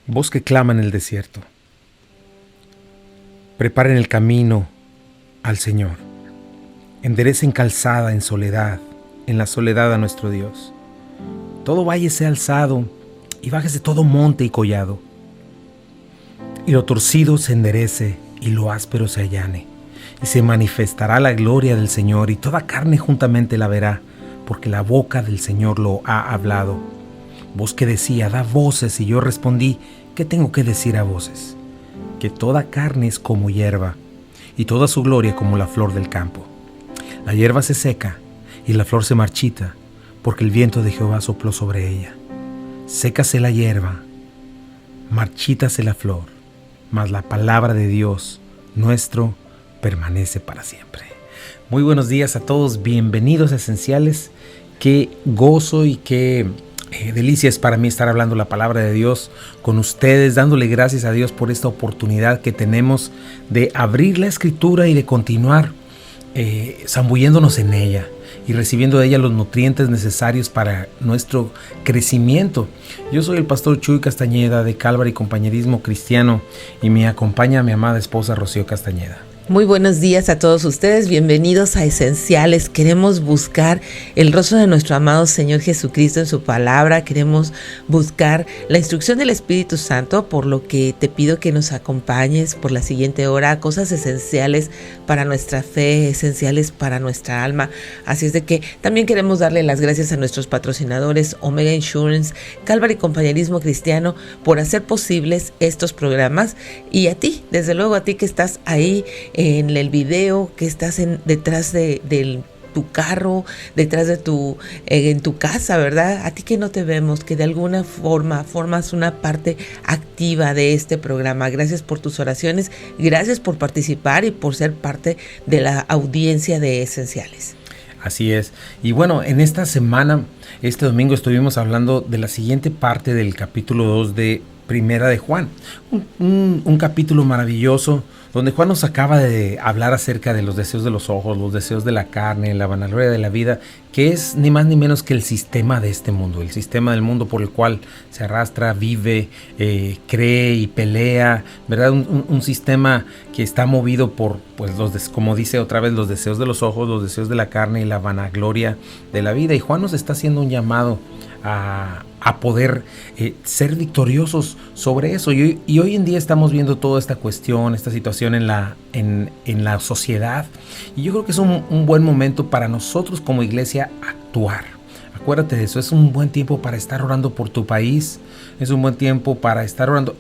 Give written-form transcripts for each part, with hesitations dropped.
Voz que clama en el desierto. Preparen el camino al Señor. Enderecen calzada en la soledad a nuestro Dios. Todo valle sea alzado y bájese todo monte y collado. Y lo torcido se enderece y lo áspero se allane. Y se manifestará la gloria del Señor y toda carne juntamente la verá, porque la boca del Señor lo ha hablado. Voz que decía, da voces, y yo respondí, ¿qué tengo que decir a voces? Que toda carne es como hierba, y toda su gloria como la flor del campo. La hierba se seca, y la flor se marchita, porque el viento de Jehová sopló sobre ella. Sécase la hierba, marchítase la flor, mas la palabra de Dios nuestro permanece para siempre. Muy buenos días a todos, bienvenidos a Esenciales. Qué gozo y qué delicia es para mí estar hablando la palabra de Dios con ustedes, dándole gracias a Dios por esta oportunidad que tenemos de abrir la Escritura y de continuar zambulléndonos en ella y recibiendo de ella los nutrientes necesarios para nuestro crecimiento. Yo soy el pastor Chuy Castañeda de Calvary Compañerismo Cristiano y me acompaña mi amada esposa Rocío Castañeda. Muy buenos días a todos ustedes, bienvenidos a Esenciales. Queremos buscar el rostro de nuestro amado Señor Jesucristo en su palabra, queremos buscar la instrucción del Espíritu Santo, por lo que te pido que nos acompañes por la siguiente hora, cosas esenciales para nuestra fe, esenciales para nuestra alma. Así es de que también queremos darle las gracias a nuestros patrocinadores, Omega Insurance, Calvary Compañerismo Cristiano, por hacer posibles estos programas, y a ti, desde luego a ti que estás ahí en el video, que estás detrás de tu carro, detrás de en tu casa, ¿verdad? A ti que no te vemos, que de alguna forma formas una parte activa de este programa. Gracias por tus oraciones, gracias por participar y por ser parte de la audiencia de Esenciales. Así es. Y bueno, en esta semana, este domingo estuvimos hablando de la siguiente parte del capítulo 2 de Primera de Juan. Un capítulo maravilloso donde Juan nos acaba de hablar acerca de los deseos de los ojos, los deseos de la carne, la vanagloria de la vida, que es ni más ni menos que el sistema de este mundo, el sistema del mundo por el cual se arrastra, vive, cree y pelea, ¿verdad? Un sistema que está movido por, pues, como dice otra vez, los deseos de los ojos, los deseos de la carne y la vanagloria de la vida. Y Juan nos está haciendo un llamado a poder ser victoriosos sobre eso. Y hoy en día estamos viendo toda esta cuestión, esta situación en la sociedad. Y yo creo que es un buen momento para nosotros como iglesia actuar. Acuérdate de eso, es un buen tiempo para estar orando por tu país, es un buen tiempo para estar orando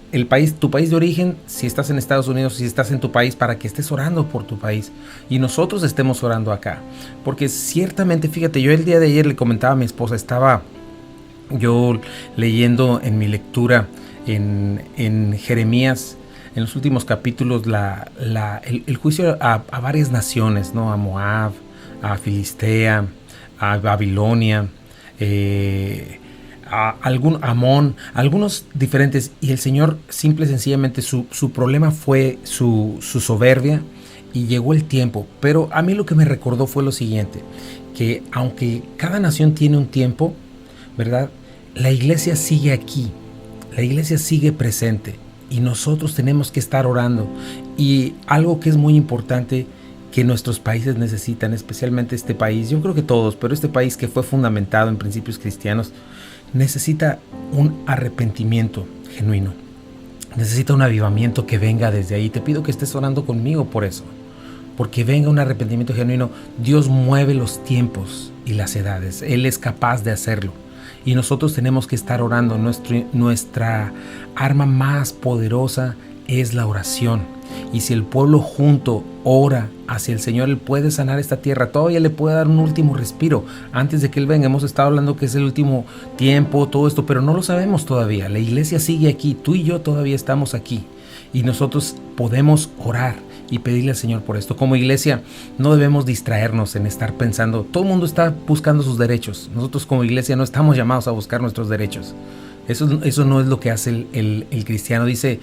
tu país de origen, si estás en Estados Unidos, si estás en tu país, para que estés orando por tu país y nosotros estemos orando acá. Porque ciertamente, fíjate, yo el día de ayer le comentaba a mi esposa, estaba yo leyendo en mi lectura en Jeremías, en los últimos capítulos, el juicio a varias naciones, ¿no? A Moab, a Filistea, a Babilonia, a Amón, algunos diferentes. Y el Señor, simple y sencillamente, su problema fue su soberbia, y llegó el tiempo. Pero a mí lo que me recordó fue lo siguiente, que aunque cada nación tiene un tiempo, ¿verdad? La iglesia sigue aquí, la iglesia sigue presente y nosotros tenemos que estar orando. Y algo que es muy importante que nuestros países necesitan, especialmente este país, yo creo que todos, pero este país que fue fundamentado en principios cristianos, necesita un arrepentimiento genuino, necesita un avivamiento que venga desde ahí. Te pido que estés orando conmigo por eso, porque venga un arrepentimiento genuino. Dios mueve los tiempos y las edades, Él es capaz de hacerlo. Y nosotros tenemos que estar orando. Nuestra arma más poderosa es la oración. Y si el pueblo junto ora hacia el Señor, Él puede sanar esta tierra. Todavía le puede dar un último respiro antes de que Él venga. Hemos estado hablando que es el último tiempo, todo esto, pero no lo sabemos todavía. La iglesia sigue aquí. Tú y yo todavía estamos aquí. Y nosotros podemos orar y pedirle al Señor por esto. Como iglesia no debemos distraernos en estar pensando, todo el mundo está buscando sus derechos. Nosotros como iglesia no estamos llamados a buscar nuestros derechos. Eso no es lo que hace el cristiano. Dice,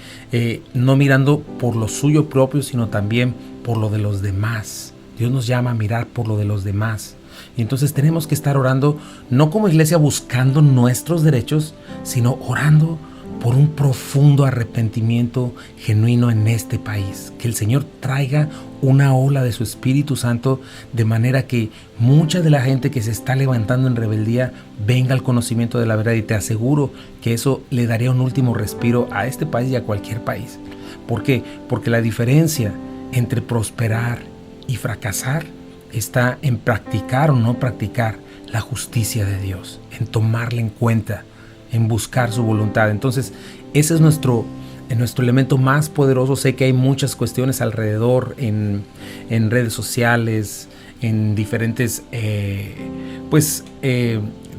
no mirando por lo suyo propio, sino también por lo de los demás. Dios nos llama a mirar por lo de los demás. Y entonces tenemos que estar orando, no como iglesia buscando nuestros derechos, sino orando por un profundo arrepentimiento genuino en este país. Que el Señor traiga una ola de su Espíritu Santo de manera que mucha de la gente que se está levantando en rebeldía venga al conocimiento de la verdad, y te aseguro que eso le daría un último respiro a este país y a cualquier país. ¿Por qué? Porque la diferencia entre prosperar y fracasar está en practicar o no practicar la justicia de Dios, en tomarla en cuenta, en buscar su voluntad. Entonces, ese es nuestro elemento más poderoso. Sé que hay muchas cuestiones alrededor en redes sociales, en diferentes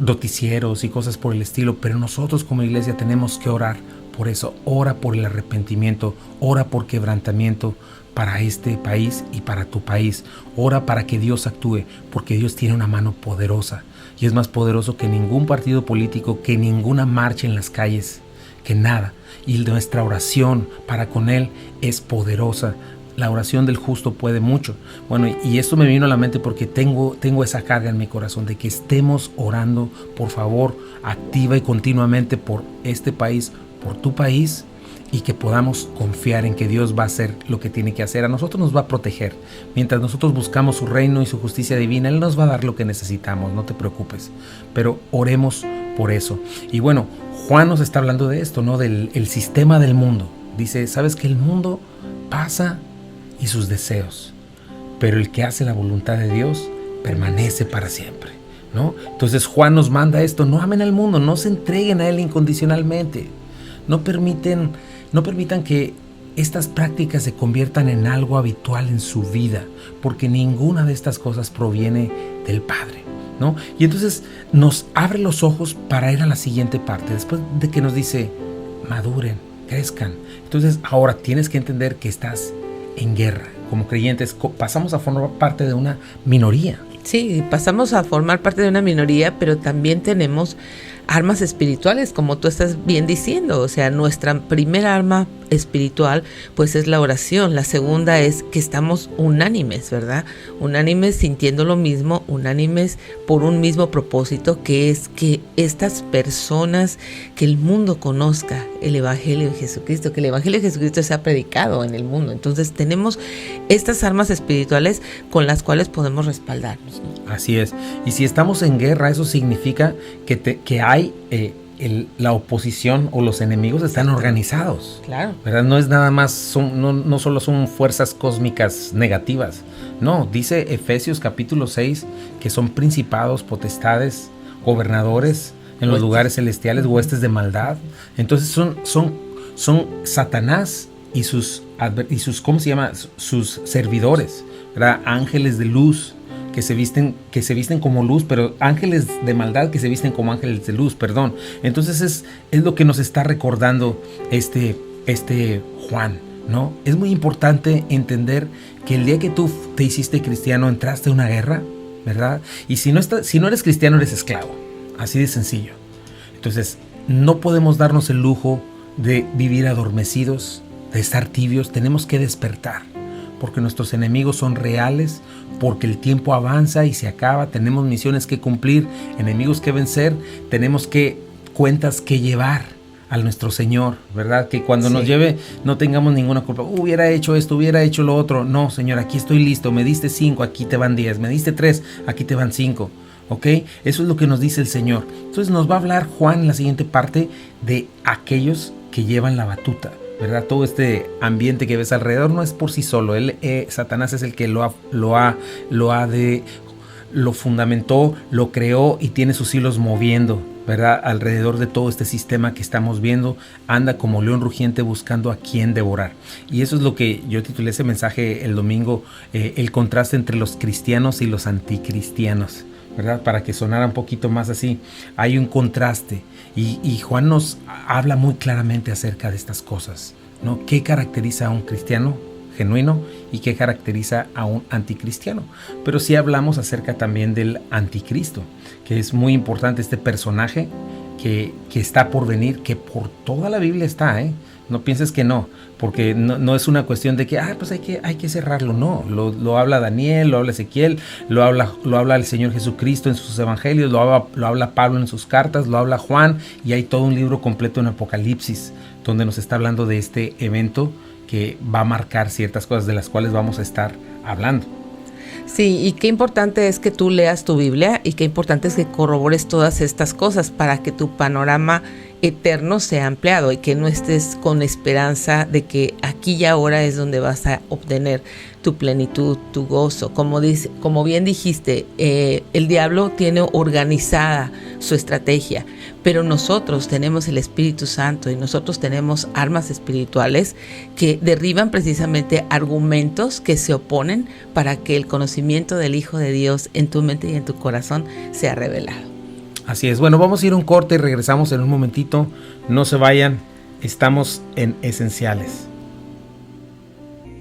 noticieros y cosas por el estilo, pero nosotros como iglesia tenemos que orar por eso. Ora por el arrepentimiento, ora por quebrantamiento para este país y para tu país. Ora para que Dios actúe, porque Dios tiene una mano poderosa y es más poderoso que ningún partido político, que ninguna marcha en las calles, que nada. Y nuestra oración para con Él es poderosa. La oración del justo puede mucho. Bueno, y esto me vino a la mente porque tengo esa carga en mi corazón de que estemos orando, por favor, activa y continuamente por este país, por tu país, y que podamos confiar en que Dios va a hacer lo que tiene que hacer. A nosotros nos va a proteger. Mientras nosotros buscamos su reino y su justicia divina, Él nos va a dar lo que necesitamos, no te preocupes. Pero oremos por eso. Y bueno, Juan nos está hablando de esto, ¿no? Del sistema del mundo. Dice, ¿sabes que el mundo pasa y sus deseos, pero el que hace la voluntad de Dios permanece para siempre, ¿no? Entonces Juan nos manda esto: no amen al mundo, no se entreguen a él incondicionalmente. No permitan que estas prácticas se conviertan en algo habitual en su vida, porque ninguna de estas cosas proviene del Padre, ¿no? Y entonces nos abre los ojos para ir a la siguiente parte, después de que nos dice, maduren, crezcan. Entonces ahora tienes que entender que estás en guerra. Como creyentes pasamos a formar parte de una minoría. Sí, pasamos a formar parte de una minoría, pero también tenemos armas espirituales, como tú estás bien diciendo. O sea, nuestra primera arma espiritual pues es la oración. La segunda es que estamos unánimes, ¿verdad? Unánimes sintiendo lo mismo, unánimes por un mismo propósito, que es que estas personas, que el mundo conozca el Evangelio de Jesucristo, que el Evangelio de Jesucristo sea predicado en el mundo. Entonces tenemos estas armas espirituales con las cuales podemos respaldarnos, ¿no? Así es. Y si estamos en guerra, eso significa que hay la oposición o los enemigos están organizados. Claro. ¿Verdad? No es nada más, no solo son fuerzas cósmicas negativas. No, dice Efesios capítulo 6 que son principados, potestades, gobernadores en los lugares celestiales, huestes de maldad. Entonces son Satanás y sus ¿cómo se llama? Sus servidores, ¿verdad? Ángeles de luz que se visten como luz, pero ángeles de maldad que se visten como ángeles de luz, perdón. Entonces es lo que nos está recordando este Juan, ¿no? Es muy importante entender que el día que tú te hiciste cristiano, entraste a una guerra, ¿verdad? Y si no eres cristiano, eres esclavo, así de sencillo. Entonces no podemos darnos el lujo de vivir adormecidos, de estar tibios. Tenemos que despertar, porque nuestros enemigos son reales, porque el tiempo avanza y se acaba. Tenemos misiones que cumplir, enemigos que vencer, tenemos cuentas que llevar a nuestro Señor, ¿verdad? Que cuando nos lleve no tengamos ninguna culpa. Hubiera hecho esto, hubiera hecho lo otro. No, Señor, aquí estoy listo. Me diste 5, aquí te van 10. Me diste 3, aquí te van 5. ¿Ok? Eso es lo que nos dice el Señor. Entonces nos va a hablar Juan en la siguiente parte de aquellos que llevan la batuta, ¿verdad? Todo este ambiente que ves alrededor no es por sí solo. Satanás es el que lo fundamentó, lo creó y tiene sus hilos moviendo, ¿verdad? Alrededor de todo este sistema que estamos viendo. Anda como león rugiente buscando a quien devorar. Y eso es lo que yo titulé ese mensaje el domingo, el contraste entre los cristianos y los anticristianos, ¿verdad? Para que sonara un poquito más así. Hay un contraste. Y Juan nos habla muy claramente acerca de estas cosas, ¿no? ¿Qué caracteriza a un cristiano genuino y qué caracteriza a un anticristiano? Pero sí hablamos acerca también del anticristo, que es muy importante, este personaje que está por venir, que por toda la Biblia está, ¿eh? No pienses que no, porque no es una cuestión de que, pues hay que cerrarlo, no. Lo habla Daniel, lo habla Ezequiel, lo habla el Señor Jesucristo en sus evangelios, lo habla Pablo en sus cartas, lo habla Juan, y hay todo un libro completo en Apocalipsis, donde nos está hablando de este evento que va a marcar ciertas cosas de las cuales vamos a estar hablando. Sí, y qué importante es que tú leas tu Biblia y qué importante es que corrobores todas estas cosas para que tu panorama eterno sea ampliado y que no estés con esperanza de que aquí y ahora es donde vas a obtener tu plenitud, tu gozo. Como bien dijiste, el diablo tiene organizada su estrategia, pero nosotros tenemos el Espíritu Santo y nosotros tenemos armas espirituales que derriban precisamente argumentos que se oponen para que el conocimiento del Hijo de Dios en tu mente y en tu corazón sea revelado. Así es. Bueno, vamos a ir a un corte y regresamos en un momentito. No se vayan, estamos en Esenciales.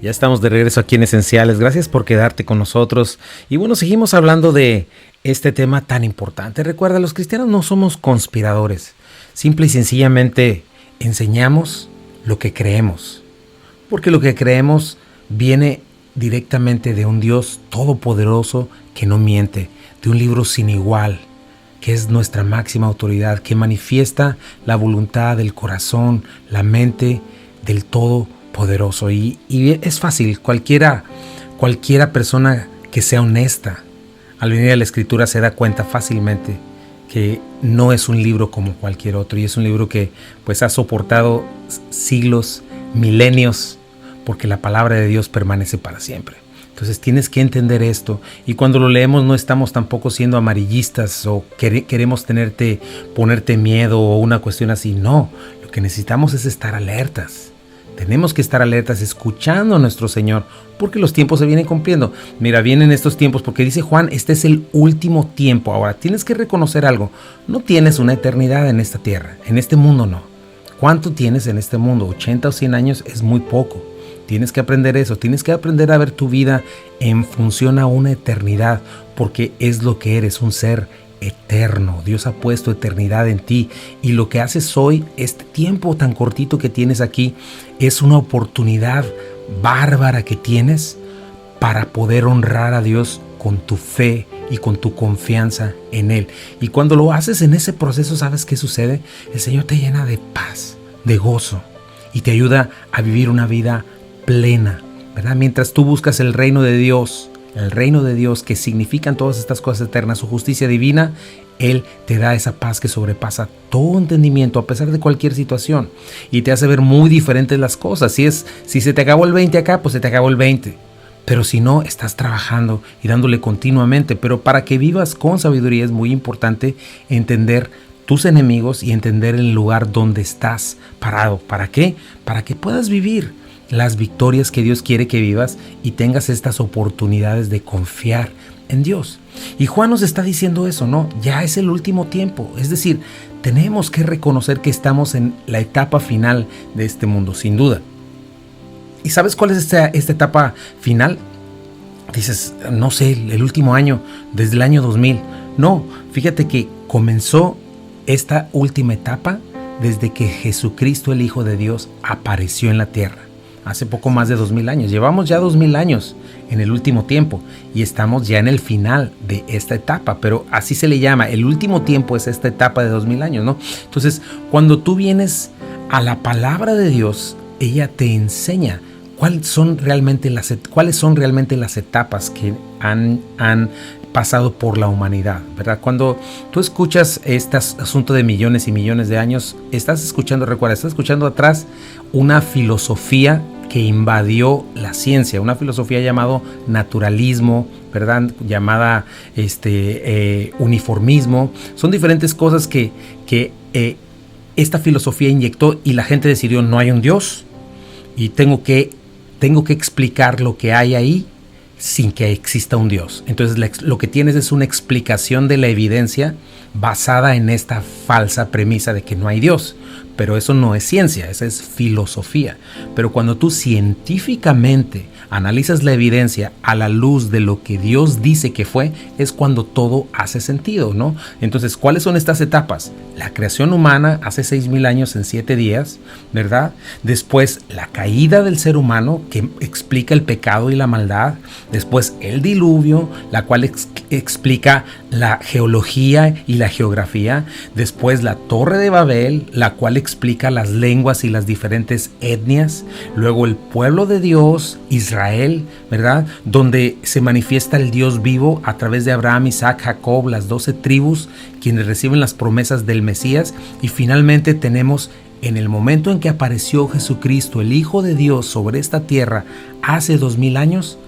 Ya estamos de regreso aquí en Esenciales. Gracias por quedarte con nosotros. Y bueno, seguimos hablando de este tema tan importante. Recuerda, los cristianos no somos conspiradores. Simple y sencillamente enseñamos lo que creemos. Porque lo que creemos viene directamente de un Dios todopoderoso que no miente, de un libro sin igual, que es nuestra máxima autoridad, que manifiesta la voluntad del corazón, la mente del Todopoderoso. Y es fácil, cualquiera persona que sea honesta, al venir a la Escritura se da cuenta fácilmente que no es un libro como cualquier otro, y es un libro que pues ha soportado siglos, milenios, porque la palabra de Dios permanece para siempre. Entonces tienes que entender esto, y cuando lo leemos no estamos tampoco siendo amarillistas o queremos ponerte miedo o una cuestión así. No, lo que necesitamos es estar alertas. Tenemos que estar alertas escuchando a nuestro Señor, porque los tiempos se vienen cumpliendo. Mira, vienen estos tiempos porque dice Juan, este es el último tiempo. Ahora tienes que reconocer algo, no tienes una eternidad en esta tierra, en este mundo no. ¿Cuánto tienes en este mundo? 80 o 100 años es muy poco. Tienes que aprender eso, tienes que aprender a ver tu vida en función a una eternidad, porque es lo que eres, un ser eterno. Dios ha puesto eternidad en ti, y lo que haces hoy, este tiempo tan cortito que tienes aquí, es una oportunidad bárbara que tienes para poder honrar a Dios con tu fe y con tu confianza en Él. Y cuando lo haces en ese proceso, ¿sabes qué sucede? El Señor te llena de paz, de gozo, y te ayuda a vivir una vida plena, ¿verdad? Mientras tú buscas el reino de Dios, que significan todas estas cosas eternas, su justicia divina, Él te da esa paz que sobrepasa todo entendimiento a pesar de cualquier situación, y te hace ver muy diferentes las cosas. Si se te acabó el 20 acá, pues se te acabó el 20. Pero si no, estás trabajando y dándole continuamente. Pero para que vivas con sabiduría es muy importante entender tus enemigos y entender el lugar donde estás parado. ¿Para qué? Para que puedas vivir las victorias que Dios quiere que vivas y tengas estas oportunidades de confiar en Dios. Y Juan nos está diciendo eso, ¿no? Ya es el último tiempo. Es decir, tenemos que reconocer que estamos en la etapa final de este mundo, sin duda. ¿Y sabes cuál es esta etapa final? Dices, no sé, el último año, desde el año 2000. No, fíjate que comenzó esta última etapa desde que Jesucristo, el Hijo de Dios, apareció en la tierra. Hace poco más de 2000 años. Llevamos ya 2000 años en el último tiempo y estamos ya en el final de esta etapa, pero así se le llama. El último tiempo es esta etapa de 2000 años, ¿no? Entonces, cuando tú vienes a la palabra de Dios, ella te enseña cuáles son realmente las etapas que han pasado por la humanidad, ¿verdad? Cuando tú escuchas este asunto de millones y millones de años, estás escuchando atrás una filosofía que invadió la ciencia, una filosofía llamada naturalismo, ¿verdad? Llamada uniformismo. Son diferentes cosas que esta filosofía inyectó, y la gente decidió, no hay un Dios y tengo que explicar lo que hay ahí sin que exista un Dios. Entonces lo que tienes es una explicación de la evidencia basada en esta falsa premisa de que no hay Dios. pero eso no es ciencia, esa es filosofía. Pero cuando tú científicamente analizas la evidencia a la luz de lo que Dios dice que fue, es cuando todo hace sentido, ¿no? Entonces, ¿cuáles son estas etapas? La creación humana hace 6,000 años en 7 días, ¿verdad? Después, la caída del ser humano, que explica el pecado y la maldad. Después, el diluvio, la cual explica la geología y la geografía. Después, la Torre de Babel, la cual explica las lenguas y las diferentes etnias. Luego, el pueblo de Dios, Israel, ¿verdad? Donde se manifiesta el Dios vivo a través de Abraham, Isaac, Jacob, las 12 tribus, quienes reciben las promesas del Mesías. Y finalmente tenemos en el momento en que apareció Jesucristo, el Hijo de Dios, sobre esta tierra hace 2000 años,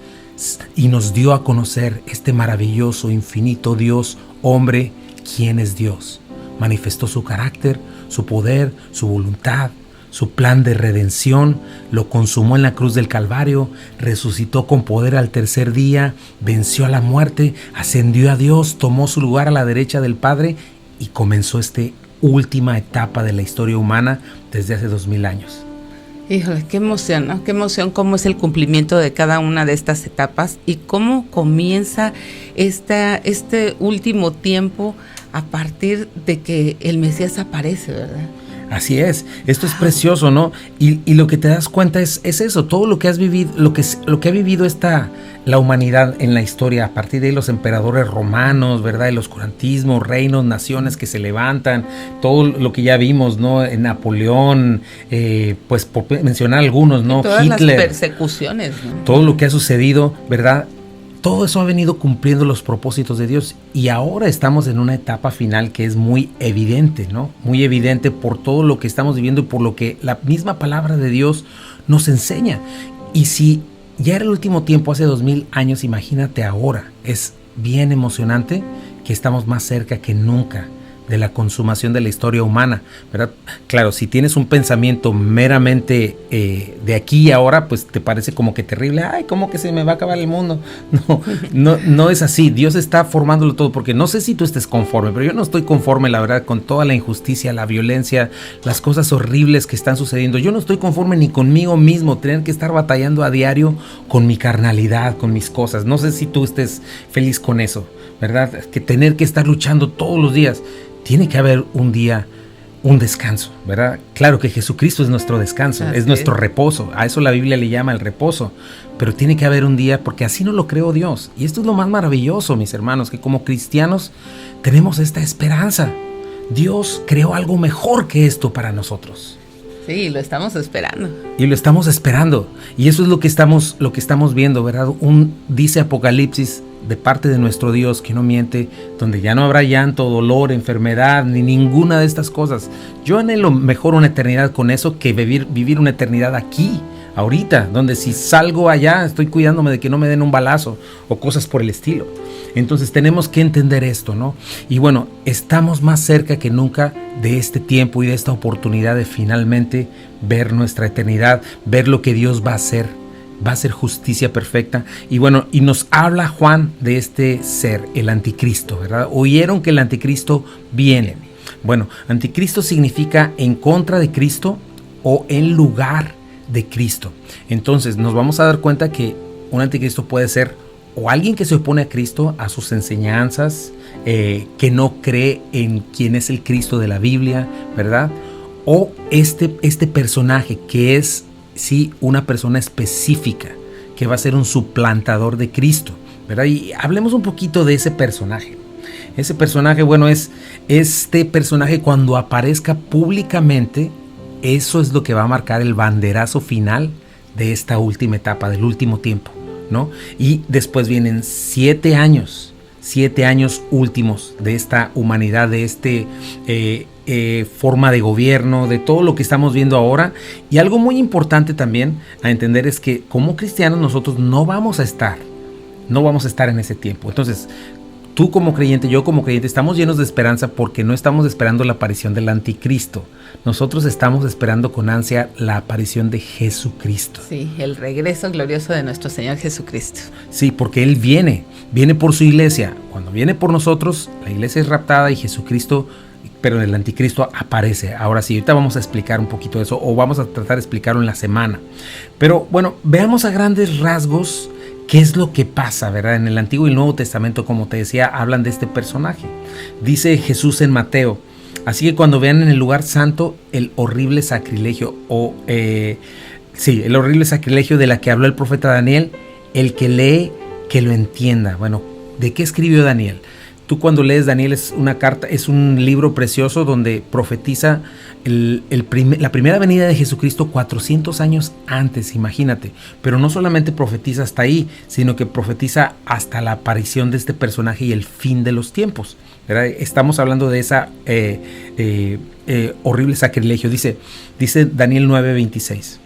y nos dio a conocer este maravilloso, infinito Dios, hombre, ¿quién es Dios? Manifestó su carácter, su poder, su voluntad, su plan de redención, lo consumó en la cruz del Calvario, resucitó con poder al tercer día, venció a la muerte, ascendió a Dios, tomó su lugar a la derecha del Padre y comenzó esta última etapa de la historia humana desde hace 2000 años. Híjole, qué emoción, ¿no? Qué emoción cómo es el cumplimiento de cada una de estas etapas y cómo comienza este último tiempo a partir de que el Mesías aparece, ¿verdad? Así es, esto es precioso, ¿no? Y lo que te das cuenta es eso, todo lo que has vivido, lo que ha vivido la humanidad en la historia, a partir de los emperadores romanos, ¿verdad? El oscurantismo, reinos, naciones que se levantan, todo lo que ya vimos, ¿no? En Napoleón, pues por mencionar algunos, ¿no? Todas Hitler, las persecuciones, ¿no? Todo lo que ha sucedido, ¿verdad? Todo eso ha venido cumpliendo los propósitos de Dios y ahora estamos en una etapa final que es muy evidente, ¿no? Muy evidente por todo lo que estamos viviendo y por lo que la misma palabra de Dios nos enseña. Y si ya era el último tiempo hace 2000 años, imagínate ahora. Es bien emocionante que estamos más cerca que nunca de la consumación de la historia humana, ¿verdad? Claro, si tienes un pensamiento meramente de aquí y ahora, pues te parece como que terrible. Ay, ¿cómo que se me va a acabar el mundo? No es así. Dios está formándolo todo, porque no sé si tú estés conforme, pero yo no estoy conforme, la verdad, con toda la injusticia, la violencia, las cosas horribles que están sucediendo. Yo no estoy conforme ni conmigo mismo, tener que estar batallando a diario con mi carnalidad, con mis cosas. No sé si tú estés feliz con eso, ¿verdad? Que tener que estar luchando todos los días. Tiene que haber un día, un descanso, ¿verdad? Claro que Jesucristo es nuestro descanso, es nuestro reposo. A eso la Biblia le llama el reposo. Pero tiene que haber un día, porque así nos lo creó Dios. Y esto es lo más maravilloso, mis hermanos, que como cristianos tenemos esta esperanza. Dios creó algo mejor que esto para nosotros. Sí, lo estamos esperando. Y lo estamos esperando. Y eso es lo que estamos viendo, ¿verdad? Dice Apocalipsis, de parte de nuestro Dios que no miente, donde ya no habrá llanto, dolor, enfermedad, ni ninguna de estas cosas. Yo anhelo mejor una eternidad con eso que vivir una eternidad aquí, ahorita, donde si salgo allá estoy cuidándome de que no me den un balazo o cosas por el estilo. Entonces tenemos que entender esto, ¿no? Y bueno, estamos más cerca que nunca de este tiempo y de esta oportunidad de finalmente ver nuestra eternidad, ver lo que Dios va a hacer. Va a ser justicia perfecta. Y bueno, y nos habla Juan de este ser, el anticristo, ¿verdad? Oyeron que el anticristo viene. Bueno, anticristo significa en contra de Cristo o en lugar de Cristo. Entonces nos vamos a dar cuenta que un anticristo puede ser o alguien que se opone a Cristo, a sus enseñanzas, que no cree en quién es el Cristo de la Biblia, ¿verdad? O este personaje que es una persona específica que va a ser un suplantador de Cristo, ¿verdad? Y hablemos un poquito de ese personaje. Ese personaje, bueno, es este personaje cuando aparezca públicamente, eso es lo que va a marcar el banderazo final de esta última etapa, del último tiempo, ¿no? Y después vienen 7 años últimos de esta humanidad, de forma de gobierno, de todo lo que estamos viendo ahora. Y algo muy importante también a entender es que como cristianos nosotros no vamos a estar en ese tiempo. Entonces, tú como creyente, yo como creyente, estamos llenos de esperanza porque no estamos esperando la aparición del anticristo. Nosotros estamos esperando con ansia la aparición de Jesucristo. Sí, el regreso glorioso de nuestro Señor Jesucristo. Sí, porque Él viene por su iglesia. Cuando viene por nosotros, la iglesia es raptada y Jesucristo pero el anticristo aparece. Ahora sí, ahorita vamos a explicar un poquito eso, o vamos a tratar de explicarlo en la semana. Pero bueno, veamos a grandes rasgos qué es lo que pasa, ¿verdad? En el Antiguo y Nuevo Testamento, como te decía, hablan de este personaje. Dice Jesús en Mateo: así que cuando vean en el lugar santo el horrible sacrilegio, el horrible sacrilegio de la que habló el profeta Daniel, el que lee, que lo entienda. Bueno, ¿de qué escribió Daniel? Tú cuando lees Daniel es una carta, es un libro precioso donde profetiza la primera venida de Jesucristo 400 años antes, imagínate. Pero no solamente profetiza hasta ahí, sino que profetiza hasta la aparición de este personaje y el fin de los tiempos, ¿verdad? Estamos hablando de esa horrible sacrilegio. Dice Daniel 9:26.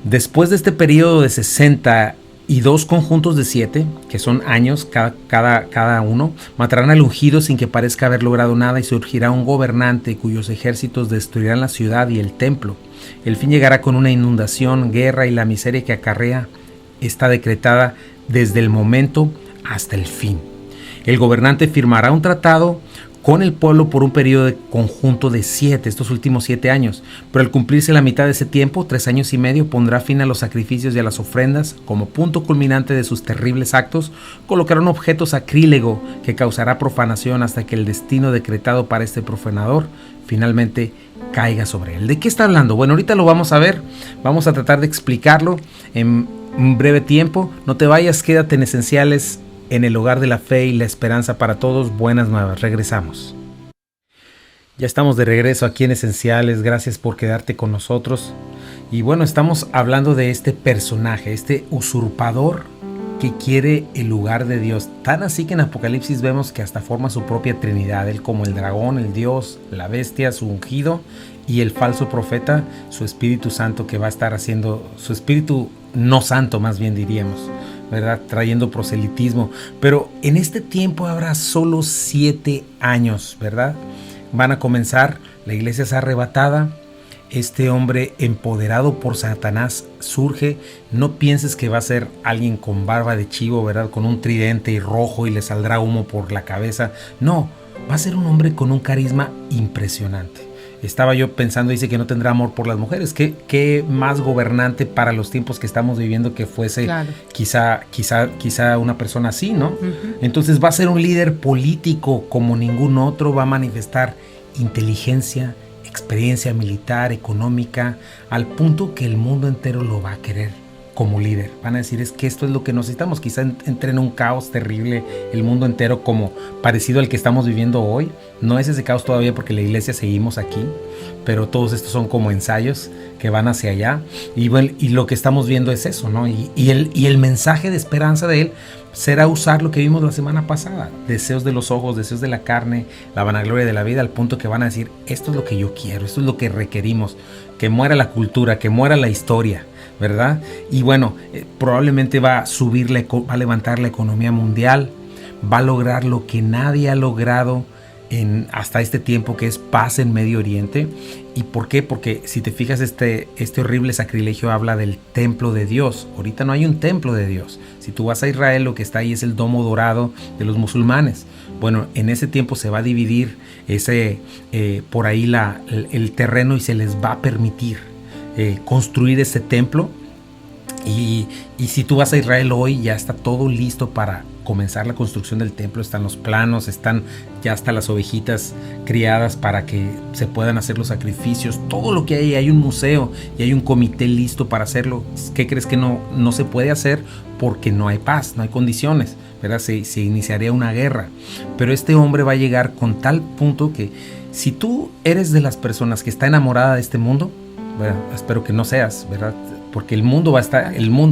Después de este periodo de 62 conjuntos de 7, que son años cada uno, matarán al ungido sin que parezca haber logrado nada, y surgirá un gobernante cuyos ejércitos destruirán la ciudad y el templo. El fin llegará con una inundación, guerra, y la miseria que acarrea está decretada desde el momento hasta el fin. El gobernante firmará un tratado con el pueblo por un periodo de conjunto de 7, estos últimos 7 años. Pero al cumplirse la mitad de ese tiempo, 3 años y medio, pondrá fin a los sacrificios y a las ofrendas. Como punto culminante de sus terribles actos, colocará un objeto sacrílego que causará profanación hasta que el destino decretado para este profanador finalmente caiga sobre él. ¿De qué está hablando? Bueno, ahorita lo vamos a ver. Vamos a tratar de explicarlo en un breve tiempo. No te vayas, quédate en Esenciales, en el hogar de la fe y la esperanza para todos. Buenas nuevas, regresamos. Ya estamos de regreso aquí en Esenciales, gracias por quedarte con nosotros. Y bueno, estamos hablando de este personaje, este usurpador que quiere el lugar de Dios. Tan así que en Apocalipsis vemos que hasta forma su propia trinidad, él como el dragón, el Dios, la bestia, su ungido, y el falso profeta, su Espíritu Santo, que va a estar haciendo, su Espíritu no santo más bien diríamos, ¿verdad? Trayendo proselitismo. Pero en este tiempo habrá solo 7 años, ¿verdad? Van a comenzar, la iglesia es arrebatada, este hombre empoderado por Satanás surge. No pienses que va a ser alguien con barba de chivo, ¿verdad? Con un tridente y rojo y le saldrá humo por la cabeza. No, va a ser un hombre con un carisma impresionante. Estaba yo pensando, dice que no tendrá amor por las mujeres. ¿Qué más gobernante para los tiempos que estamos viviendo que fuese, claro, quizá una persona así, ¿no? Uh-huh. Entonces va a ser un líder político como ningún otro, va a manifestar inteligencia, experiencia militar, económica, al punto que el mundo entero lo va a querer como líder. Van a decir, es que esto es lo que necesitamos. Quizá entre en un caos terrible el mundo entero, como parecido al que estamos viviendo hoy. No es ese caos todavía porque la iglesia seguimos aquí, pero todos estos son como ensayos que van hacia allá. Y bueno, y lo que estamos viendo es eso, ¿no? Y el mensaje de esperanza de él será usar lo que vimos la semana pasada: deseos de los ojos, deseos de la carne, la vanagloria de la vida, al punto que van a decir, esto es lo que yo quiero, esto es lo que requerimos, que muera la cultura, que muera la historia, ¿verdad? Y bueno, probablemente va a levantar la economía mundial, va a lograr lo que nadie ha logrado hasta este tiempo, que es paz en Medio Oriente. ¿Y por qué? Porque si te fijas, este horrible sacrilegio habla del templo de Dios. Ahorita no hay un templo de Dios. Si tú vas a Israel, lo que está ahí es el domo dorado de los musulmanes. Bueno, en ese tiempo se va a dividir por ahí el terreno, y se les va a permitir construir ese templo. Y si tú vas a Israel hoy, ya está todo listo para comenzar la construcción del templo. Están los planos, están ya hasta las ovejitas criadas para que se puedan hacer los sacrificios. Todo lo que hay un museo y hay un comité listo para hacerlo. ¿Qué crees que no se puede hacer? Porque no hay paz, no hay condiciones, ¿verdad? Se iniciaría una guerra. Pero este hombre va a llegar con tal punto que, si tú eres de las personas que está enamorada de este mundo, ¿verdad? Espero que no seas, ¿verdad? Porque el mundo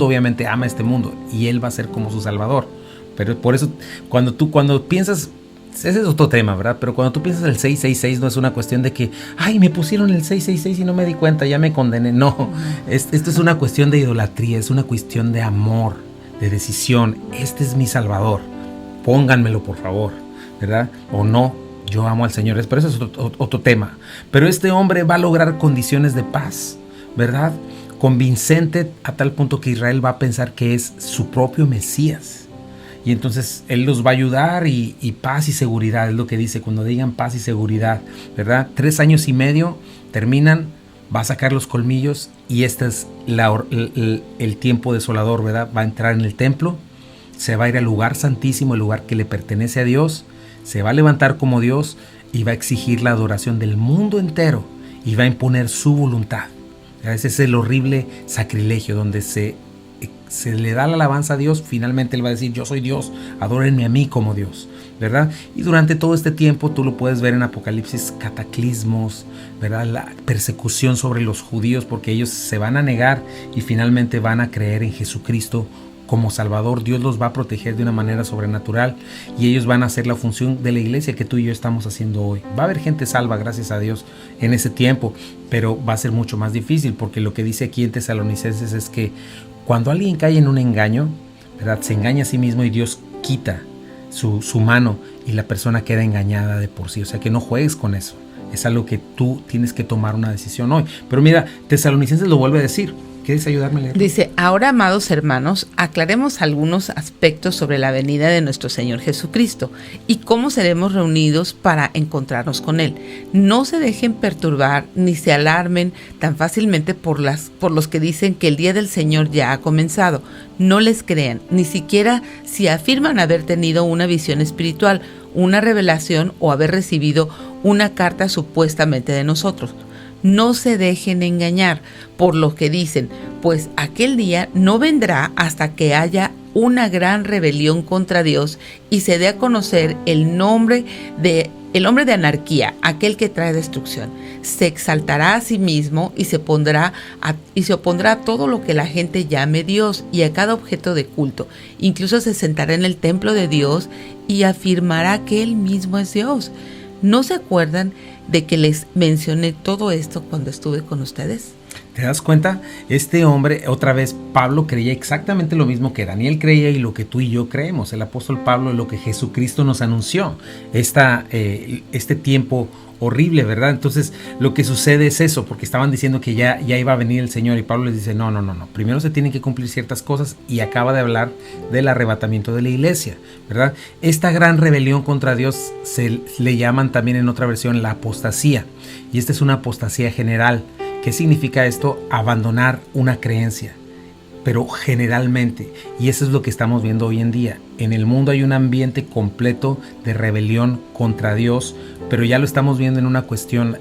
obviamente ama este mundo, y él va a ser como su salvador. Pero por eso, cuando piensas, ese es otro tema, ¿verdad? Pero cuando tú piensas el 666, no es una cuestión de que, ay, me pusieron el 666 y no me di cuenta, ya me condené. No, esto es una cuestión de idolatría, es una cuestión de amor, de decisión. Este es mi salvador, pónganmelo por favor, ¿verdad? O no, yo amo al Señor. Pero eso es otro tema. Pero este hombre va a lograr condiciones de paz, ¿verdad? Convincente, a tal punto que Israel va a pensar que es su propio Mesías. y entonces Él los va a ayudar y paz y seguridad, es lo que dice cuando digan paz y seguridad, ¿verdad? 3 años y medio, terminan, va a sacar los colmillos y este es el tiempo desolador, ¿verdad? Va a entrar en el templo, se va a ir al lugar santísimo, el lugar que le pertenece a Dios, se va a levantar como Dios y va a exigir la adoración del mundo entero y va a imponer su voluntad. Ese es el horrible sacrilegio donde se le da la alabanza a Dios. Finalmente Él va a decir: yo soy Dios, adórenme a mí como Dios, ¿verdad? Y durante todo este tiempo tú lo puedes ver en Apocalipsis, cataclismos, ¿verdad? La persecución sobre los judíos, porque ellos se van a negar y finalmente van a creer en Jesucristo como Salvador. Dios los va a proteger de una manera sobrenatural y ellos van a hacer la función de la iglesia que tú y yo estamos haciendo hoy. Va a haber gente salva, gracias a Dios, en ese tiempo, pero va a ser mucho más difícil, porque lo que dice aquí en Tesalonicenses es que cuando alguien cae en un engaño, ¿verdad? Se engaña a sí mismo y Dios quita su mano y la persona queda engañada de por sí. O sea, que no juegues con eso. Es algo que tú tienes que tomar una decisión hoy. Pero mira, Tesalonicenses lo vuelve a decir. ¿Quieres ayudarme a leer? Dice: ahora, amados hermanos, aclaremos algunos aspectos sobre la venida de nuestro Señor Jesucristo y cómo seremos reunidos para encontrarnos con Él. No se dejen perturbar ni se alarmen tan fácilmente por los que dicen que el día del Señor ya ha comenzado. No les crean, ni siquiera si afirman haber tenido una visión espiritual, una revelación o haber recibido una carta supuestamente de nosotros. No se dejen engañar por lo que dicen, pues aquel día no vendrá hasta que haya una gran rebelión contra Dios y se dé a conocer el hombre de anarquía, aquel que trae destrucción. Se exaltará a sí mismo y se opondrá a todo lo que la gente llame Dios y a cada objeto de culto. Incluso se sentará en el templo de Dios y afirmará que Él mismo es Dios. ¿No se acuerdan de que les mencioné todo esto cuando estuve con ustedes? ¿Te das cuenta? Este hombre, otra vez, Pablo creía exactamente lo mismo que Daniel creía y lo que tú y yo creemos. El apóstol Pablo es lo que Jesucristo nos anunció. Este tiempo horrible, ¿verdad? Entonces, lo que sucede es eso, porque estaban diciendo que ya iba a venir el Señor y Pablo les dice: no. Primero se tienen que cumplir ciertas cosas y acaba de hablar del arrebatamiento de la iglesia, ¿verdad? Esta gran rebelión contra Dios se le llaman también en otra versión la apostasía, y esta es una apostasía general. ¿Qué significa esto? Abandonar una creencia, pero generalmente, y eso es lo que estamos viendo hoy en día. En el mundo hay un ambiente completo de rebelión contra Dios, pero ya lo estamos viendo en una cuestión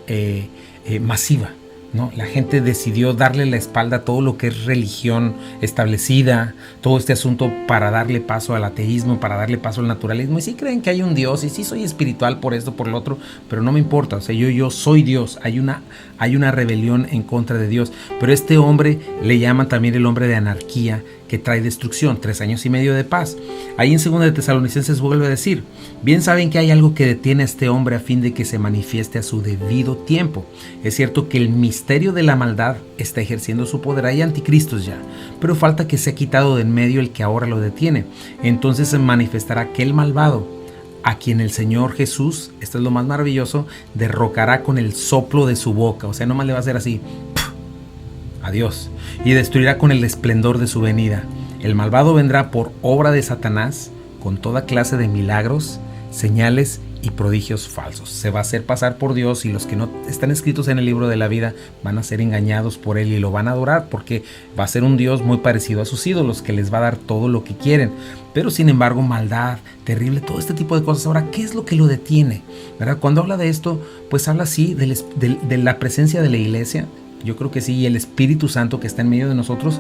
masiva, ¿no? La gente decidió darle la espalda a todo lo que es religión establecida, todo este asunto, para darle paso al ateísmo, para darle paso al naturalismo. Y sí creen que hay un Dios, y sí soy espiritual por esto, por lo otro, pero no me importa. O sea, yo soy Dios. Hay una rebelión en contra de Dios. Pero este hombre le llaman también el hombre de anarquía, que trae destrucción. 3 años y medio de paz. Ahí en 2 de Tesalonicenses vuelve a decir: bien saben que hay algo que detiene a este hombre a fin de que se manifieste a su debido tiempo. Es cierto que el misterio de la maldad está ejerciendo su poder. Hay anticristos ya, pero falta que sea quitado de en medio el que ahora lo detiene. Entonces se manifestará aquel malvado, a quien el Señor Jesús, esto es lo más maravilloso, derrocará con el soplo de su boca. O sea, nomás le va a hacer así: adiós. Y destruirá con el esplendor de su venida. El malvado vendrá por obra de Satanás, con toda clase de milagros, señales y prodigios falsos. Se va a hacer pasar por Dios, y los que no están escritos en el libro de la vida van a ser engañados por Él y lo van a adorar, porque va a ser un Dios muy parecido a sus ídolos, que les va a dar todo lo que quieren. Pero sin embargo, maldad, terrible, todo este tipo de cosas. Ahora, ¿qué es lo que lo detiene? ¿Verdad? Cuando habla de esto, pues habla así de la presencia de la iglesia. Yo creo que sí, y el Espíritu Santo que está en medio de nosotros,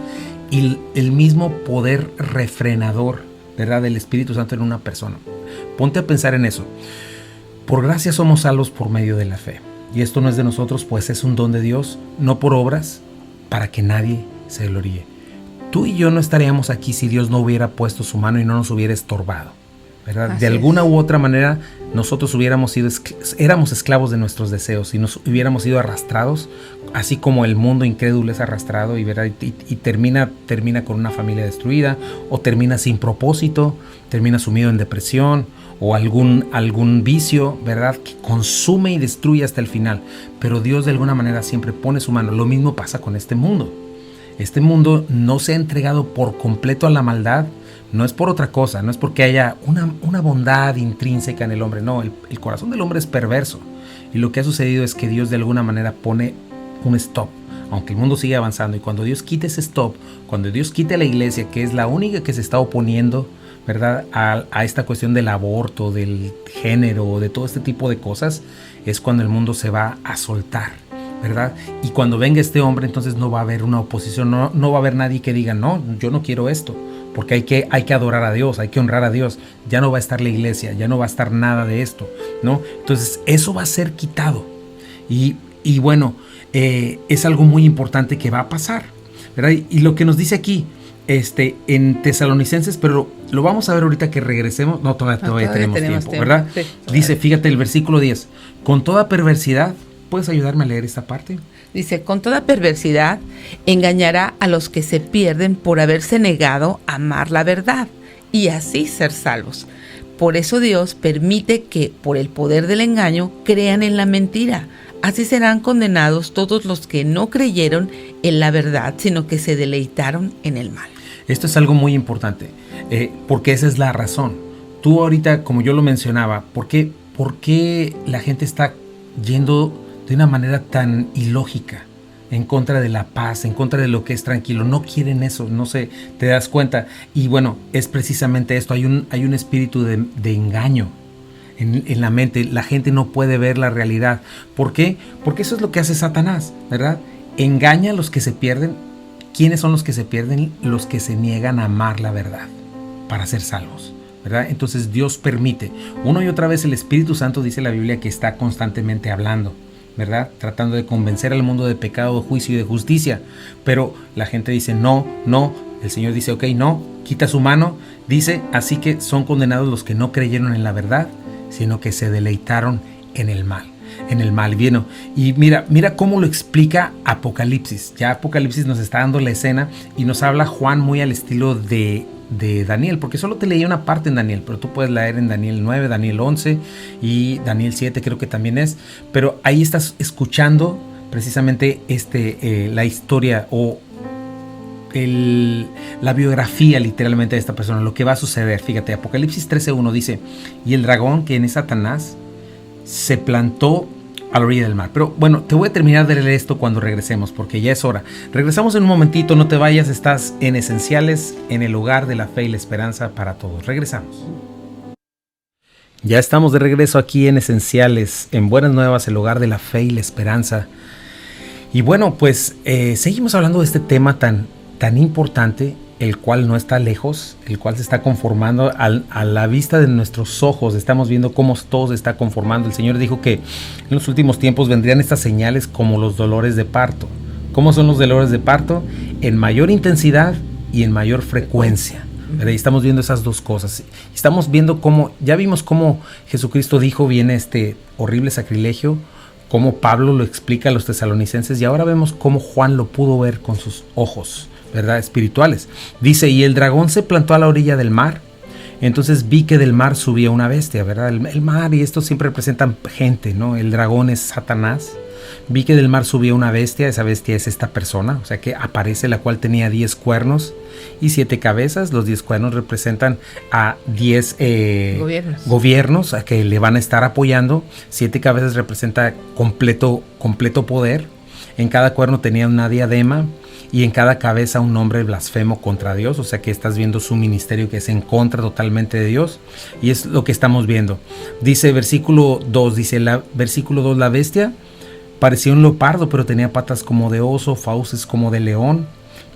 y el mismo poder refrenador, ¿verdad?, del Espíritu Santo en una persona. Ponte a pensar en eso. Por gracia somos salvos por medio de la fe. Y esto no es de nosotros, pues es un don de Dios, no por obras, para que nadie se gloríe. Tú y yo no estaríamos aquí si Dios no hubiera puesto su mano y no nos hubiera estorbado, ¿verdad? De alguna u otra manera, nosotros éramos esclavos de nuestros deseos y nos hubiéramos sido arrastrados, así como el mundo incrédulo es arrastrado, y termina con una familia destruida, o termina sin propósito, termina sumido en depresión, o algún vicio, ¿verdad?, que consume y destruye hasta el final. Pero Dios de alguna manera siempre pone su mano. Lo mismo pasa con este mundo. Este mundo no se ha entregado por completo a la maldad, No es por otra cosa, no es porque haya una bondad intrínseca en el hombre, no, el corazón del hombre es perverso. Y lo que ha sucedido es que Dios de alguna manera pone un stop, aunque el mundo sigue avanzando. Y cuando Dios quite ese stop, cuando Dios quite a la iglesia, que es la única que se está oponiendo, ¿verdad?, a esta cuestión del aborto, del género, de todo este tipo de cosas, es cuando el mundo se va a soltar, ¿verdad? Y cuando venga este hombre, entonces no va a haber una oposición, no va a haber nadie que diga, no, yo no quiero esto. Porque hay que adorar a Dios, hay que honrar a Dios. Ya no va a estar la iglesia, ya no va a estar nada de esto, ¿no? Entonces eso va a ser quitado. Y bueno, es algo muy importante que va a pasar, ¿verdad? Y lo que nos dice aquí, en Tesalonicenses, pero lo vamos a ver ahorita que regresemos. No, todavía tenemos tiempo, ¿verdad? Sí, dice, fíjate el versículo 10. Con toda perversidad, ¿puedes ayudarme a leer esta parte? Dice, con toda perversidad engañará a los que se pierden por haberse negado a amar la verdad y así ser salvos. Por eso Dios permite que, por el poder del engaño, crean en la mentira. Así serán condenados todos los que no creyeron en la verdad, sino que se deleitaron en el mal. Esto es algo muy importante, porque esa es la razón. Tú ahorita, como yo lo mencionaba, ¿por qué la gente está yendo de una manera tan ilógica en contra de la paz, en contra de lo que es tranquilo? No quieren eso, no sé, te das cuenta. Y bueno, es precisamente esto, hay un espíritu de engaño en la mente. La gente no puede ver la realidad. ¿Por qué? Porque eso es lo que hace Satanás, ¿verdad? Engaña a los que se pierden. ¿Quiénes son los que se pierden? Los que se niegan a amar la verdad para ser salvos, ¿verdad? Entonces Dios permite. Una y otra vez el Espíritu Santo, dice la Biblia, que está constantemente hablando, ¿verdad? Tratando de convencer al mundo de pecado, de juicio y de justicia. Pero la gente dice no. El Señor dice ok, no. Quita su mano. Dice, así que son condenados los que no creyeron en la verdad, sino que se deleitaron en el mal. Bien, y mira cómo lo explica Apocalipsis. Ya Apocalipsis nos está dando la escena y nos habla Juan muy al estilo de Daniel, porque solo te leí una parte en Daniel, pero tú puedes leer en Daniel 9, Daniel 11 y Daniel 7 creo que también es, pero ahí estás escuchando precisamente la historia o la biografía literalmente de esta persona, lo que va a suceder. Fíjate, Apocalipsis 13:1 dice, y el dragón, que es Satanás, se plantó a la orilla del mar. Pero bueno, te voy a terminar de leer esto cuando regresemos, porque ya es hora. Regresamos en un momentito, no te vayas, estás en Esenciales, en el hogar de la fe y la esperanza para todos. Regresamos. Ya estamos de regreso aquí en Esenciales, en Buenas Nuevas, el hogar de la fe y la esperanza. Y bueno, pues seguimos hablando de este tema tan importante, el cual no está lejos, el cual se está conformando a la vista de nuestros ojos. Estamos viendo cómo todo se está conformando. El Señor dijo que en los últimos tiempos vendrían estas señales como los dolores de parto. ¿Cómo son los dolores de parto? En mayor intensidad y en mayor frecuencia. ¿Verdad? Y estamos viendo esas dos cosas. Estamos viendo ya vimos cómo Jesucristo dijo viene este horrible sacrilegio, cómo Pablo lo explica a los tesalonicenses, y ahora vemos cómo Juan lo pudo ver con sus ojos, ¿verdad?, espirituales. Dice, y el dragón se plantó a la orilla del mar. Entonces vi que del mar subía una bestia, ¿verdad? El mar, y esto siempre representan gente, ¿no? El dragón es Satanás. Vi que del mar subía una bestia, esa bestia es esta persona, o sea que aparece, la cual tenía 10 cuernos y 7 cabezas. Los 10 cuernos representan a 10 gobiernos a que le van a estar apoyando. 7 cabezas representa completo poder. En cada cuerno tenía una diadema y en cada cabeza un nombre blasfemo contra Dios, o sea que estás viendo su ministerio que es en contra totalmente de Dios, y es lo que estamos viendo. Dice versículo 2, versículo 2, la bestia parecía un leopardo, pero tenía patas como de oso, fauces como de león.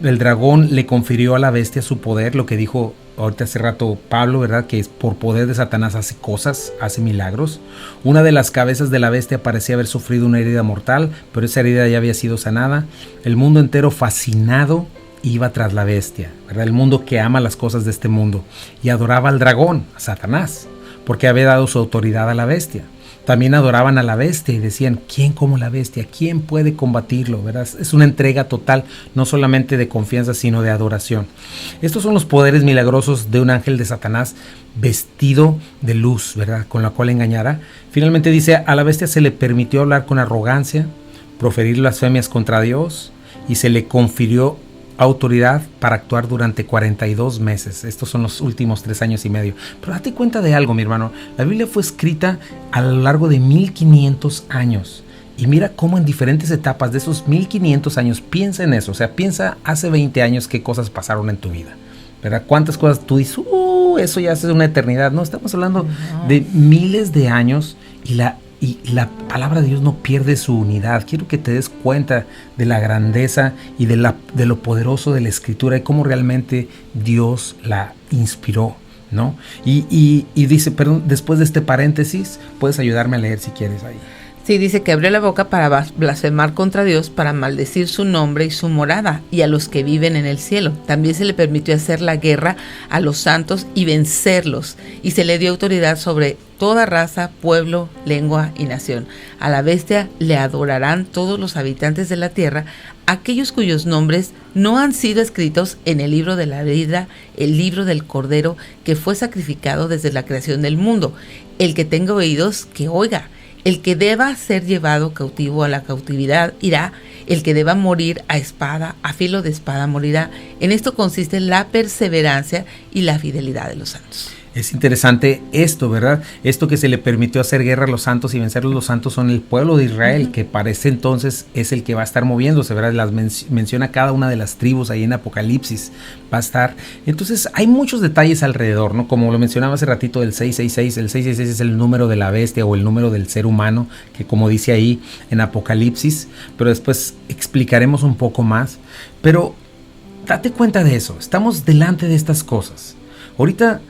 El dragón le confirió a la bestia su poder, lo que dijo ahorita hace rato Pablo, ¿verdad? Que es por poder de Satanás hace cosas, hace milagros. Una de las cabezas de la bestia parecía haber sufrido una herida mortal, pero esa herida ya había sido sanada. El mundo entero fascinado iba tras la bestia, ¿verdad? El mundo que ama las cosas de este mundo y adoraba al dragón, a Satanás, porque había dado su autoridad a la bestia. También adoraban a la bestia y decían, ¿quién como la bestia? ¿Quién puede combatirlo? ¿Verdad? Es una entrega total, no solamente de confianza, sino de adoración. Estos son los poderes milagrosos de un ángel de Satanás vestido de luz, ¿verdad? Con la cual engañará. Finalmente dice, a la bestia se le permitió hablar con arrogancia, proferir blasfemias contra Dios, y se le confirió autoridad para actuar durante 42 meses. Estos son los últimos 3 años y medio. Pero date cuenta de algo, mi hermano. La Biblia fue escrita a lo largo de 1500 años. Y mira cómo en diferentes etapas de esos 1500 años, piensa en eso. O sea, piensa hace 20 años qué cosas pasaron en tu vida, ¿verdad? ¿Cuántas cosas tú dices, eso ya hace una eternidad? No, estamos hablando de miles de años y la palabra de Dios no pierde su unidad. Quiero que te des cuenta de la grandeza y de lo poderoso de la Escritura y cómo realmente Dios la inspiró, ¿no? Y dice, perdón, después de este paréntesis, puedes ayudarme a leer si quieres ahí. Sí, dice que abrió la boca para blasfemar contra Dios, para maldecir su nombre y su morada, y a los que viven en el cielo. También se le permitió hacer la guerra a los santos y vencerlos, y se le dio autoridad sobre toda raza, pueblo, lengua y nación. A la bestia le adorarán todos los habitantes de la tierra, aquellos cuyos nombres no han sido escritos en el libro de la vida, el libro del Cordero, que fue sacrificado desde la creación del mundo. El que tenga oídos, que oiga. El que deba ser llevado cautivo a la cautividad irá, el que deba morir a espada, a filo de espada morirá. En esto consiste la perseverancia y la fidelidad de los santos. Es interesante esto, ¿verdad? Esto que se le permitió hacer guerra a los santos y vencerlos. Los santos son el pueblo de Israel, que para ese entonces es el que va a estar moviéndose, ¿verdad? Las menciona cada una de las tribus ahí en Apocalipsis. Va a estar. Entonces hay muchos detalles alrededor, ¿no? Como lo mencionaba hace ratito del 666. El 666 es el número de la bestia o el número del ser humano, que como dice ahí en Apocalipsis. Pero después explicaremos un poco más. Pero date cuenta de eso. Estamos delante de estas cosas. Ahorita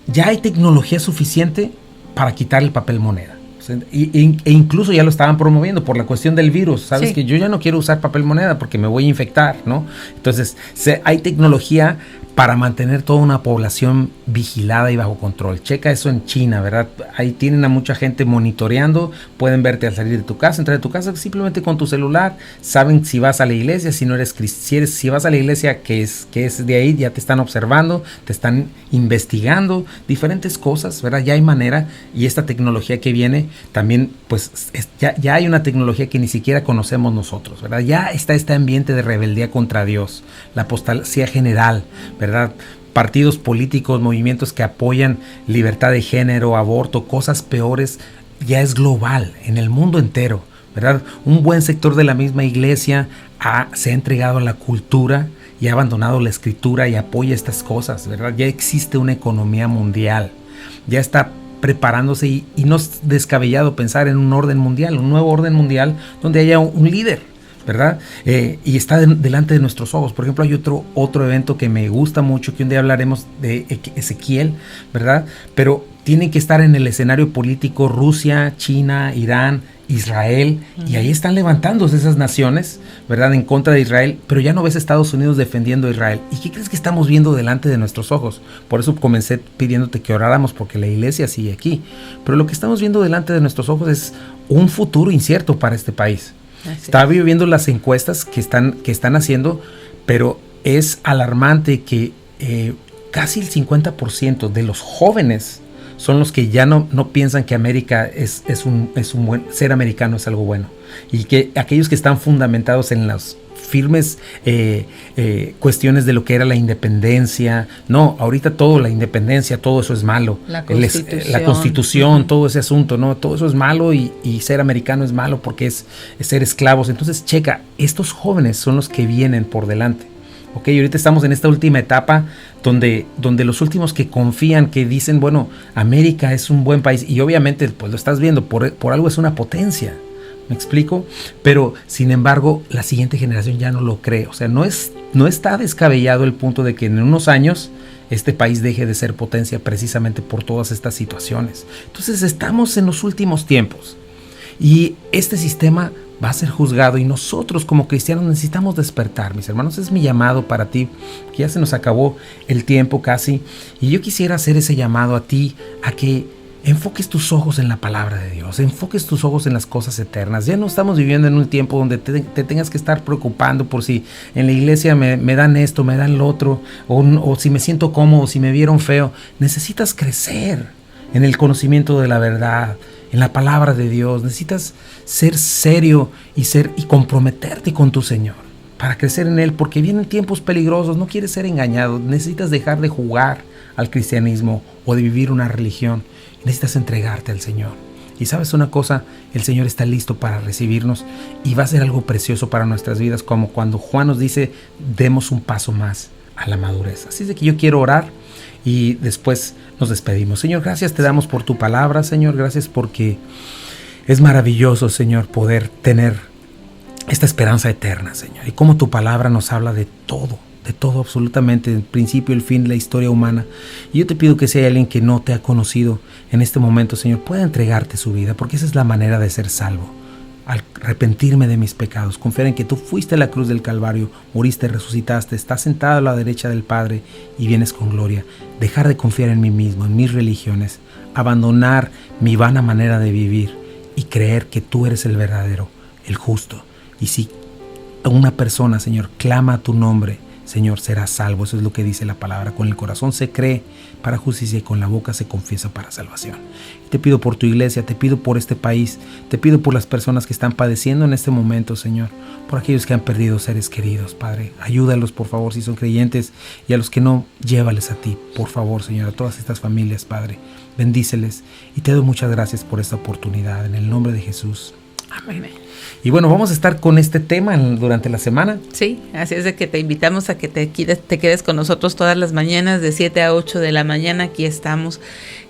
ya hay tecnología suficiente para quitar el papel moneda. E incluso ya lo estaban promoviendo por la cuestión del virus. Sabes que yo ya no quiero usar papel moneda porque me voy a infectar, ¿no? Entonces hay tecnología para mantener toda una población vigilada y bajo control. Checa eso en China, ¿verdad? Ahí tienen a mucha gente monitoreando, pueden verte al salir de tu casa, entrar de tu casa simplemente con tu celular, saben si vas a la iglesia, si vas a la iglesia que es de ahí, ya te están observando, te están investigando, diferentes cosas, ¿verdad? Ya hay manera, y esta tecnología que viene también, pues ya hay una tecnología que ni siquiera conocemos nosotros, ¿verdad? Ya está este ambiente de rebeldía contra Dios, la apostasía general, ¿verdad? Partidos políticos, movimientos que apoyan libertad de género, aborto, cosas peores, ya es global, en el mundo entero, ¿verdad? Un buen sector de la misma iglesia se ha entregado a la cultura y ha abandonado la escritura y apoya estas cosas, ¿verdad? Ya existe una economía mundial, ya está preparándose y no es descabellado pensar en un orden mundial, un nuevo orden mundial donde haya un líder, ¿verdad? Y está delante de nuestros ojos. Por ejemplo, hay otro evento que me gusta mucho, que un día hablaremos de Ezequiel, ¿verdad? Pero tienen que estar en el escenario político Rusia, China, Irán, Israel, y ahí están levantándose esas naciones, ¿verdad? En contra de Israel, pero ya no ves a Estados Unidos defendiendo a Israel. ¿Y qué crees que estamos viendo delante de nuestros ojos? Por eso comencé pidiéndote que oráramos, porque la iglesia sigue aquí. Pero lo que estamos viendo delante de nuestros ojos es un futuro incierto para este país. Estaba viendo las encuestas que están haciendo, pero es alarmante que casi el 50% de los jóvenes son los que ya no piensan que América es un buen, ser americano es algo bueno, y que aquellos que están fundamentados en las firmes cuestiones de lo que era la independencia, no, ahorita la independencia, todo eso es malo, la constitución, todo ese asunto, no, todo eso es malo, y ser americano es malo porque es ser esclavos. Entonces checa, estos jóvenes son los que vienen por delante. Ok, ahorita estamos en esta última etapa donde los últimos que confían, que dicen, bueno, América es un buen país, y obviamente pues lo estás viendo, por algo es una potencia. ¿Me explico? Pero, sin embargo, la siguiente generación ya no lo cree. O sea, no está descabellado el punto de que en unos años este país deje de ser potencia precisamente por todas estas situaciones. Entonces, estamos en los últimos tiempos. Y este sistema va a ser juzgado, y nosotros como cristianos necesitamos despertar, mis hermanos. Es mi llamado para ti, que ya se nos acabó el tiempo casi. Y yo quisiera hacer ese llamado a ti, a que enfoques tus ojos en la palabra de Dios, enfoques tus ojos en las cosas eternas. Ya no estamos viviendo en un tiempo donde te tengas que estar preocupando por si en la iglesia me dan esto, me dan lo otro, o si me siento cómodo, si me vieron feo. Necesitas crecer en el conocimiento de la verdad, en la palabra de Dios. Necesitas ser serio y comprometerte con tu Señor. para crecer en Él, porque vienen tiempos peligrosos, no quieres ser engañado, necesitas dejar de jugar al cristianismo o de vivir una religión, necesitas entregarte al Señor. Y sabes una cosa, el Señor está listo para recibirnos y va a ser algo precioso para nuestras vidas, como cuando Juan nos dice, demos un paso más a la madurez. Así es de que yo quiero orar y después nos despedimos. Señor, gracias te damos por tu palabra, Señor, gracias porque es maravilloso, Señor, poder tener esta esperanza eterna, Señor. Y cómo tu palabra nos habla de todo absolutamente, el principio, el fin, la historia humana. Y yo te pido que si hay alguien que no te ha conocido en este momento, Señor, pueda entregarte su vida, porque esa es la manera de ser salvo. Al arrepentirme de mis pecados, confiar en que tú fuiste a la cruz del Calvario, moriste, resucitaste, estás sentado a la derecha del Padre y vienes con gloria. Dejar de confiar en mí mismo, en mis religiones, abandonar mi vana manera de vivir y creer que tú eres el verdadero, el justo. Y si una persona, Señor, clama a tu nombre, Señor, será salvo. Eso es lo que dice la palabra. Con el corazón se cree para justicia y con la boca se confiesa para salvación. Y te pido por tu iglesia, te pido por este país, te pido por las personas que están padeciendo en este momento, Señor, por aquellos que han perdido seres queridos, Padre. Ayúdalos, por favor, si son creyentes, y a los que no, llévales a ti, por favor, Señor, a todas estas familias, Padre. Bendíceles y te doy muchas gracias por esta oportunidad. En el nombre de Jesús. Amén. Y bueno, vamos a estar con este tema durante la semana. Sí, así es de que te invitamos a que te quedes con nosotros todas las mañanas de 7 a 8 de la mañana. Aquí estamos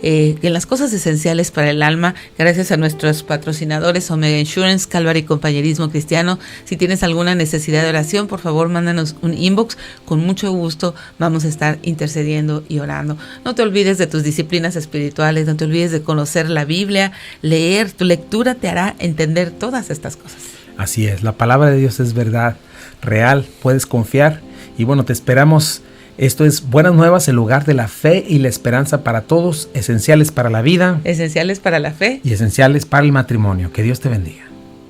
en las cosas esenciales para el alma, gracias a nuestros patrocinadores Omega Insurance, Calvary Compañerismo Cristiano. Si tienes alguna necesidad de oración, por favor, mándanos un inbox. Con mucho gusto vamos a estar intercediendo y orando. No te olvides de tus disciplinas espirituales, no te olvides de conocer la Biblia, leer. Tu lectura te hará entender todas estas cosas. Así es, la palabra de Dios es verdad, real, puedes confiar. Y bueno, te esperamos. Esto es Buenas Nuevas, el lugar de la fe y la esperanza para todos, esenciales para la vida, esenciales para la fe y esenciales para el matrimonio. Que Dios te bendiga.